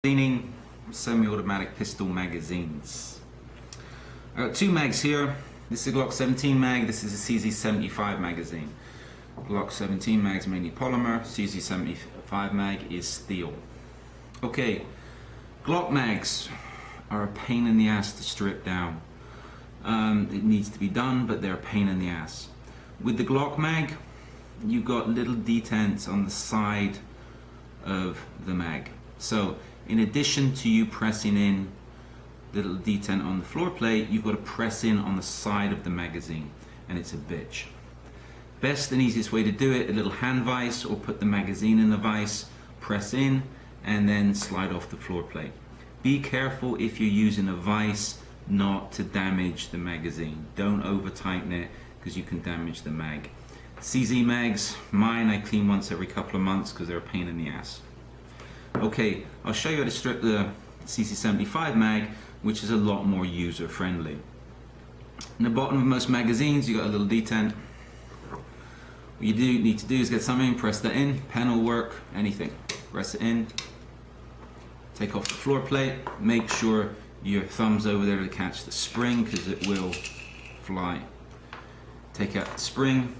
Cleaning semi-automatic pistol magazines. I got two mags here. This is a Glock 17 mag, this is a CZ75 magazine. Glock 17 mag is mainly polymer, CZ75 mag is steel. Okay, Glock mags are a pain in the ass to strip down. It needs to be done, but they're a pain in the ass. With the Glock mag, you've got little detents on the side of the mag. So in addition to you pressing in little detent on the floor plate, you've got to press in on the side of the magazine, and it's a bitch. Best and easiest way to do it, a little hand vise, or put the magazine in the vise, press in, and then slide off the floor plate. Be careful if you're using a vise not to damage the magazine. Don't over tighten it because you can damage the mag. CZ mags, mine I clean once every couple of months because they're a pain in the ass. Okay, I'll show you how to strip the CZ75 mag, which is a lot more user friendly. In the bottom of most magazines you got a little detent. What you need to do is get something, press that in, pen will work, anything. Press it in, take off the floor plate, make sure your thumb's over there to catch the spring because it will fly. Take out the spring,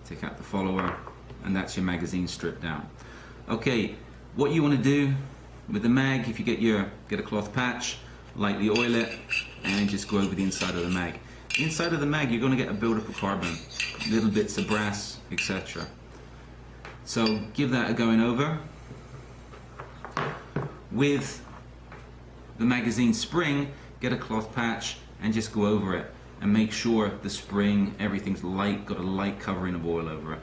take out the follower, and that's your magazine stripped down. Okay, what you want to do with the mag, if you get a cloth patch, lightly oil it, and just go over the inside of the mag. Inside of the mag, you're going to get a buildup of carbon, little bits of brass, etc. So give that a going over. With the magazine spring, get a cloth patch and just go over it, and make sure the spring, everything's light, got a light covering of oil over it.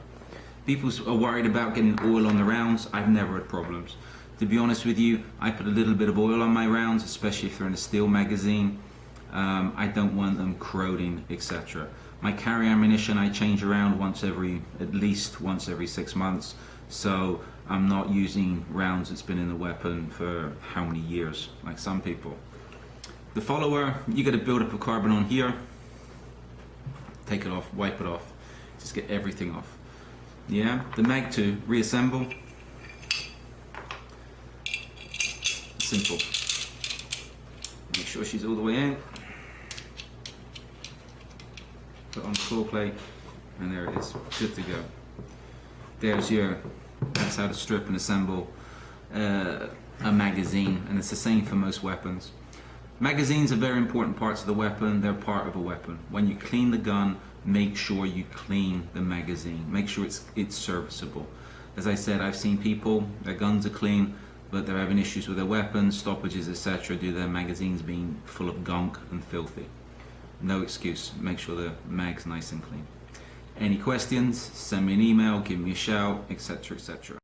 People are worried about getting oil on the rounds. I've never had problems. To be honest with you, I put a little bit of oil on my rounds, especially if they're in a steel magazine. I don't want them corroding, etc. My carry ammunition I change around at least once every 6 months, so I'm not using rounds that's been in the weapon for how many years, like some people. The follower, you get a buildup of carbon on here. Take it off, wipe it off, just get everything off. Yeah, the mag to reassemble. Simple. Make sure she's all the way in. Put on the floor plate, and there it is, good to go. That's how to strip and assemble a magazine, and it's the same for most weapons. Magazines are very important parts of the weapon. They're part of a weapon. When you clean the gun, make sure you clean the magazine. Make sure it's serviceable. As I said, I've seen people, their guns are clean, but they're having issues with their weapons, stoppages, etc. due to their magazines being full of gunk and filthy. No excuse. Make sure the mag's nice and clean. Any questions? Send me an email, give me a shout, etc., etc.